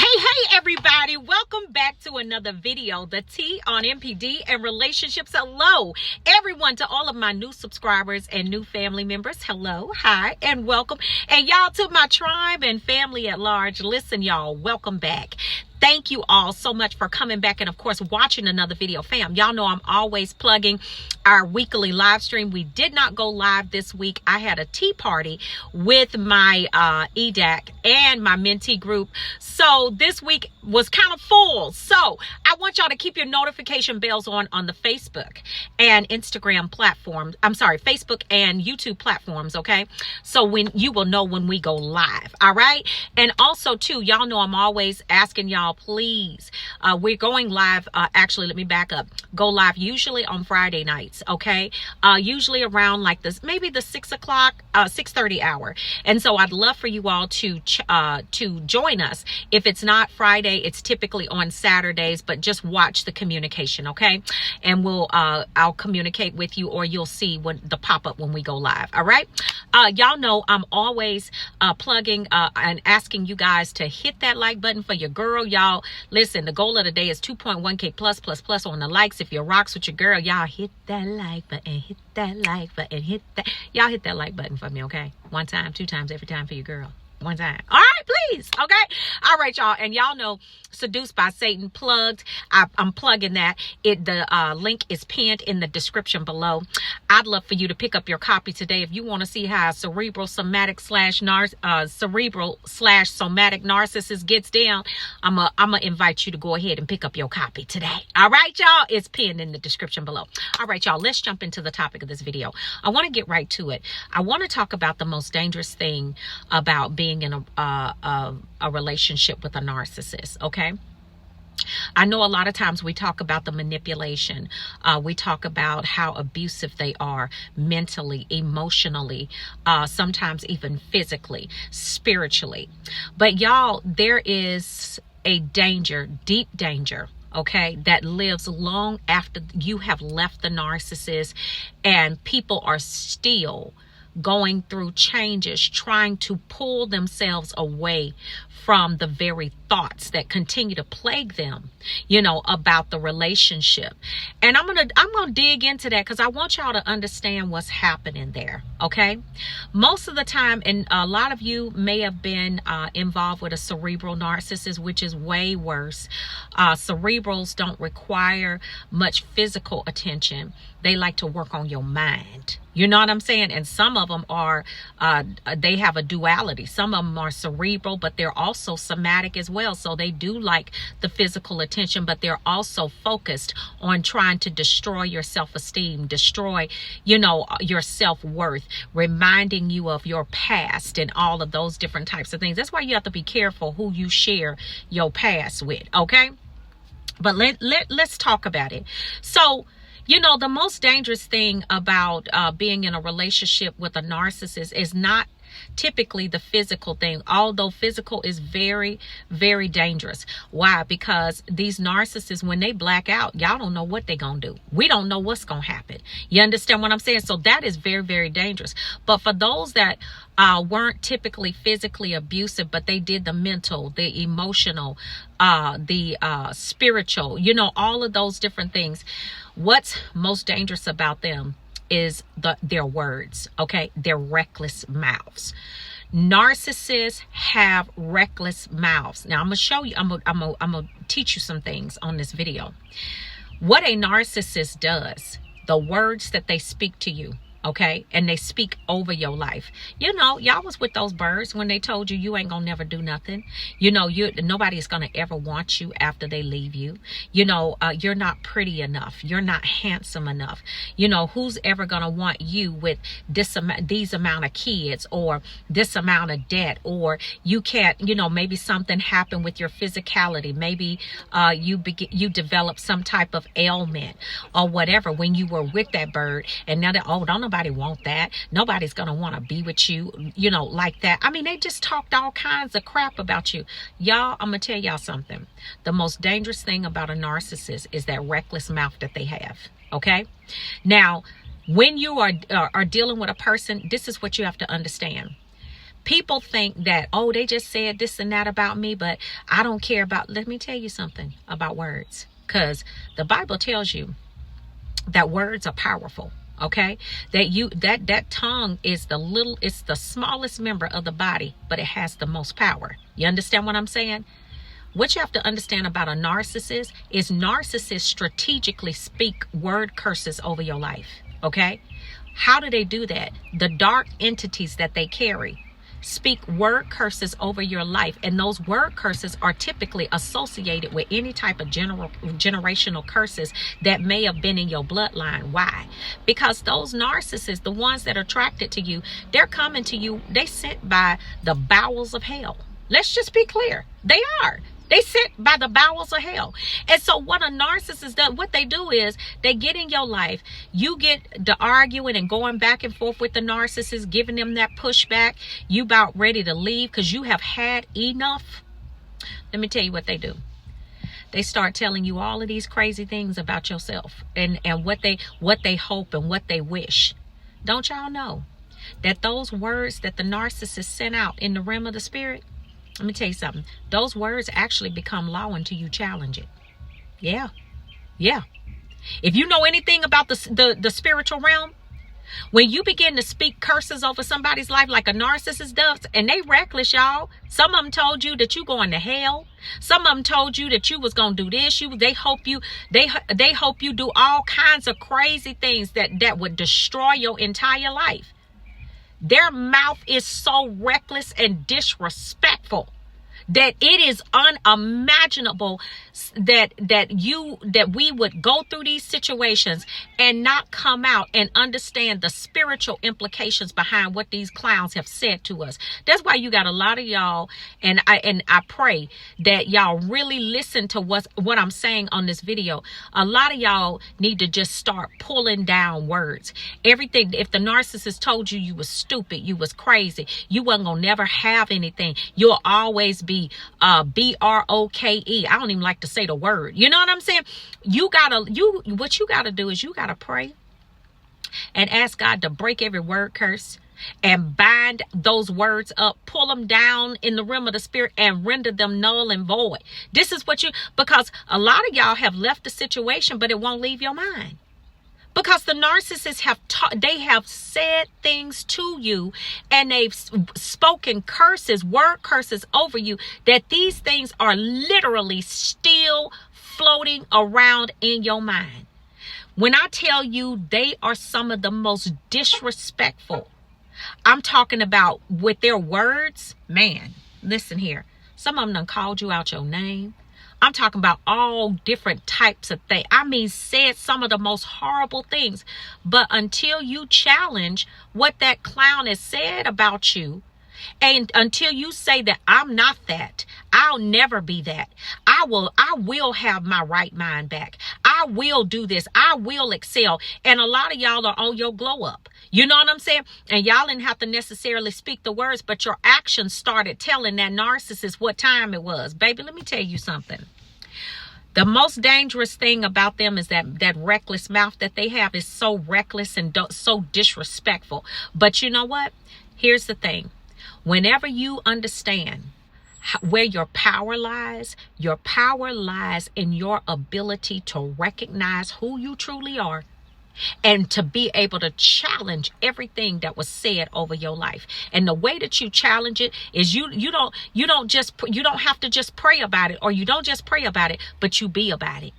Hey everybody, welcome back to another video, the T on MPD and relationships. Hello everyone, to all of my new subscribers and new family members. Hello, hi, and welcome. And y'all, to my tribe and family at large, listen y'all, welcome back. Thank you all so much for coming back and, of course, watching another video. Fam, y'all know I'm always plugging our weekly live stream. We did not go live this week. I had a tea party with my EDAC and my mentee group. So this week was kind of full. So I want y'all to keep your notification bells on the Facebook and Instagram platforms. I'm sorry, Facebook and YouTube platforms, okay? So when you will know when we go live, all right? And also, too, y'all know I'm always asking y'all, please, we're going live. Actually, let me back up. Go live usually on Friday nights, okay? Usually around like this, maybe the 6 o'clock, 6:30 hour. And so I'd love for you all to join us. If it's not Friday, it's typically on Saturdays, but just watch the communication, okay? And I'll communicate with you, or you'll see when the pop-up when we go live, all right? Y'all know I'm always plugging and asking you guys to hit that like button for your girl. Y'all, listen, the goal of the day is 2.1K plus on the likes. If you rocks with your girl, y'all hit that like button, hit that like button, hit that. Y'all hit that like button for me, okay? 1 time, 2 times, every time for your girl. 1 time. All right, please. Okay. All right, y'all. And y'all know Seduced by Satan plugged. I'm plugging that. The link is pinned in the description below. I'd love for you to pick up your copy today. If you want to see how cerebral somatic slash somatic narcissist gets down, I'm gonna invite you to go ahead and pick up your copy today. All right, y'all. It's pinned in the description below. All right, y'all. Let's jump into the topic of this video. I want to get right to it. I want to talk about the most dangerous thing about being in a relationship with a narcissist. Okay. I know a lot of times we talk about the manipulation. We talk about how abusive they are mentally, emotionally, sometimes even physically, spiritually. But y'all, there is a danger, deep danger, okay, that lives long after you have left the narcissist, and people are still going through changes, trying to pull themselves away from the very thoughts that continue to plague them, you know, about the relationship. And I'm gonna dig into that because I want y'all to understand what's happening there. Okay, most of the time, and a lot of you may have been involved with a cerebral narcissist, which is way worse. Cerebrals don't require much physical attention. They like to work on your mind. You know what I'm saying? And some of them are, they have a duality. Some of them are cerebral, but they're also somatic as well. So they do like the physical attention, but they're also focused on trying to destroy your self-esteem, destroy, you know, your self-worth, reminding you of your past and all of those different types of things. That's why you have to be careful who you share your past with, okay? But let's talk about it. So, you know, the most dangerous thing about being in a relationship with a narcissist is not typically the physical thing, although physical is very, very dangerous. Why? Because these narcissists, when they black out, y'all don't know what they're gonna do. We don't know what's gonna happen. You understand what I'm saying? So that is very, very dangerous. But for those that weren't typically physically abusive, but they did the mental, the emotional, the spiritual, you know, all of those different things, what's most dangerous about them is their words, okay? Their reckless mouths. Narcissists have reckless mouths. Now I'm gonna show you, I'm gonna teach you some things on this video. What a narcissist does, the words that they speak to you, okay, and they speak over your life. You know, y'all was with those birds when they told you you ain't gonna never do nothing. You know, nobody's gonna ever want you after they leave you. You know, you're not pretty enough. You're not handsome enough. You know, who's ever gonna want you with these amount of kids, or this amount of debt, or you can't, you know, maybe something happened with your physicality. Maybe you develop some type of ailment or whatever when you were with that bird, and now that, oh, don't nobody want that. Nobody's gonna want to be with you, you know, like that. I mean, they just talked all kinds of crap about you. Y'all, I'm gonna tell y'all something. The most dangerous thing about a narcissist is that reckless mouth that they have. Okay, now when you are dealing with a person, this is what you have to understand. People think that, oh, they just said this and that about me, but I don't care about, let me tell you something about words. Because the Bible tells you that words are powerful. Okay, that tongue is it's the smallest member of the body, but it has the most power. You understand what I'm saying? What you have to understand about a narcissist is narcissists strategically speak word curses over your life. Okay, how do they do that? The dark entities that they carry speak word curses over your life, and those word curses are typically associated with any type of generational curses that may have been in your bloodline. Why? Because those narcissists, the ones that are attracted to you, they're coming to you, they sent by the bowels of hell. Let's just be clear. They are. They sit by the bowels of hell. And so what a narcissist does, what they do is they get in your life. You get to arguing and going back and forth with the narcissist, giving them that pushback. You about ready to leave because you have had enough. Let me tell you what they do. They start telling you all of these crazy things about yourself and what they hope and what they wish. Don't y'all know that those words that the narcissist sent out in the realm of the spirit, let me tell you something. Those words actually become law until you challenge it. Yeah. Yeah. If you know anything about the spiritual realm, when you begin to speak curses over somebody's life like a narcissist does, and they reckless, y'all. Some of them told you that you going to hell. Some of them told you that you was going to do this. They hope you do all kinds of crazy things that would destroy your entire life. Their mouth is so reckless and disrespectful that it is unimaginable that we would go through these situations and not come out and understand the spiritual implications behind what these clowns have said to us. That's why you got a lot of y'all, and I pray that y'all really listen to what I'm saying on this video. A lot of y'all need to just start pulling down words. Everything, if the narcissist told you you was stupid, you was crazy, you wasn't gonna never have anything, you'll always be BROKE. I don't even like to say the word. You know what I'm saying? What you gotta do is you gotta pray and ask God to break every word curse and bind those words up, pull them down in the realm of the spirit and render them null and void. This is because a lot of y'all have left the situation, but it won't leave your mind. Because the narcissists have said things to you, and they've spoken word curses over you, that these things are literally still floating around in your mind. When I tell you they are some of the most disrespectful, I'm talking about with their words, man, listen here. Some of them done called you out your name. I'm talking about all different types of things. I mean, said some of the most horrible things. But until you challenge what that clown has said about you, and until you say that I'm not that, I'll never be that, I will have my right mind back, I will do this, I will excel. And a lot of y'all are on your glow up. You know what I'm saying? And y'all didn't have to necessarily speak the words, but your actions started telling that narcissist what time it was. Baby, let me tell you something. The most dangerous thing about them is that reckless mouth that they have is so reckless and so disrespectful. But you know what? Here's the thing. Whenever you understand where your power lies in your ability to recognize who you truly are, and to be able to challenge everything that was said over your life. And the way that you challenge it is you don't have to just pray about it, or you don't just pray about it, but you be about it.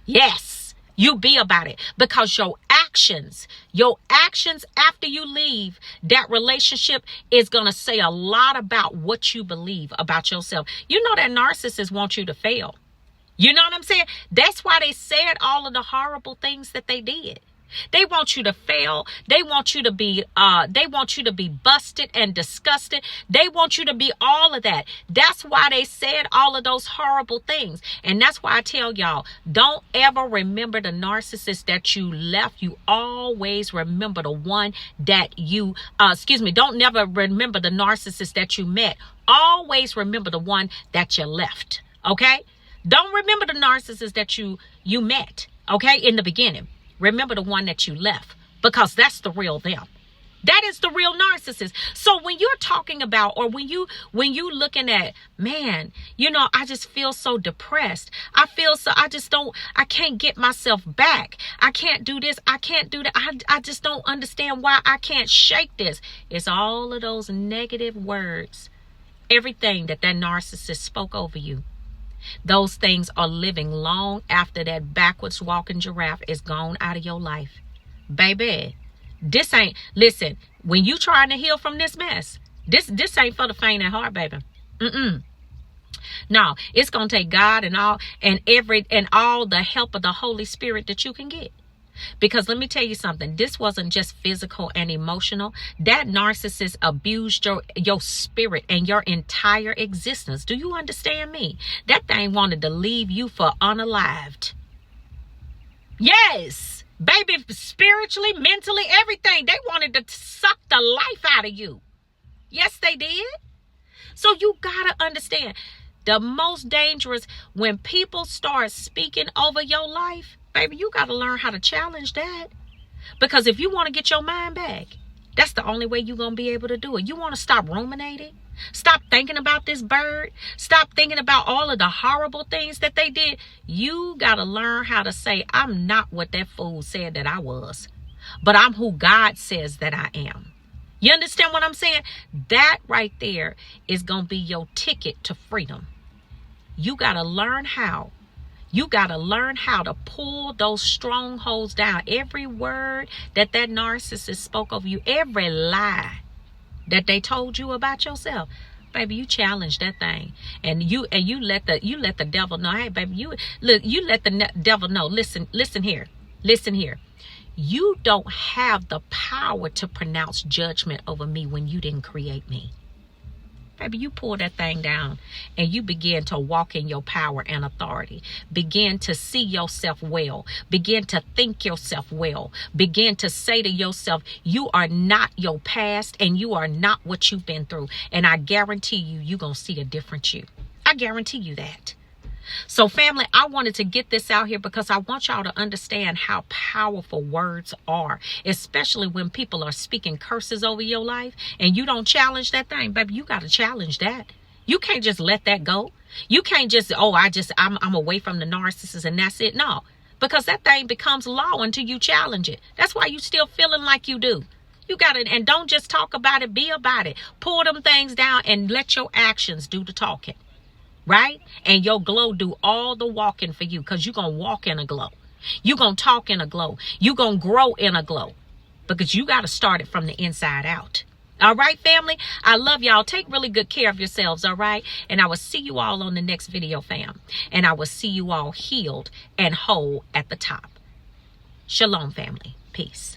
Yes, you be about it, because your actions after you leave that relationship is going to say a lot about what you believe about yourself. You know that narcissists want you to fail. You know what I'm saying? That's why they said all of the horrible things that they did. They want you to fail. They want you to be busted and disgusted. They want you to be all of that. That's why they said all of those horrible things. And that's why I tell y'all, don't ever remember the narcissist that you left. You always remember the one that don't never remember the narcissist that you met. Always remember the one that you left. Okay? Don't remember the narcissist that you met, okay, in the beginning. Remember the one that you left, because that's the real them. That is the real narcissist. So when you're talking about, or when you looking at, man, you know, I just feel so depressed. I can't get myself back. I can't do this. I can't do that. I just don't understand why I can't shake this. It's all of those negative words. Everything that narcissist spoke over you. Those things are living long after that backwards walking giraffe is gone out of your life. Baby, this ain't, listen, when you trying to heal from this mess, this ain't for the faint at heart, baby. No, it's gonna take God and all the help of the Holy Spirit that you can get. Because let me tell you something, this wasn't just physical and emotional. That narcissist abused your spirit and your entire existence. Do you understand me? That thing wanted to leave you for unalived. Yes, baby, spiritually, mentally, everything. They wanted to suck the life out of you. Yes, they did. So you gotta understand, the most dangerous, when people start speaking over your life, baby, you got to learn how to challenge that. Because if you want to get your mind back, that's the only way you're going to be able to do it. You want to stop ruminating? Stop thinking about this bird. Stop thinking about all of the horrible things that they did. You got to learn how to say, I'm not what that fool said that I was, but I'm who God says that I am. You understand what I'm saying? That right there is going to be your ticket to freedom. You got to learn how. You got to learn how to pull those strongholds down. Every word that narcissist spoke of you, every lie that they told you about yourself, baby, you challenge that thing. And you let the devil know, hey, baby, you let the devil know, listen here. You don't have the power to pronounce judgment over me when you didn't create me. Baby, you pull that thing down and you begin to walk in your power and authority. Begin to see yourself well. Begin to think yourself well. Begin to say to yourself, you are not your past and you are not what you've been through. And I guarantee you're going to see a different you. I guarantee you that. So family, I wanted to get this out here because I want y'all to understand how powerful words are, especially when people are speaking curses over your life and you don't challenge that thing. Baby, you got to challenge that. You can't just let that go. You can't just, I'm away from the narcissist and that's it. No, because that thing becomes law until you challenge it. That's why you still feeling like you do. You got it. And don't just talk about it, be about it. Pull them things down and let your actions do the talking. Right? And your glow do all the walking for you, because you're going to walk in a glow. You're going to talk in a glow. You're going to grow in a glow, because you got to start it from the inside out. All right, family? I love y'all. Take really good care of yourselves, all right? And I will see you all on the next video, fam. And I will see you all healed and whole at the top. Shalom, family. Peace.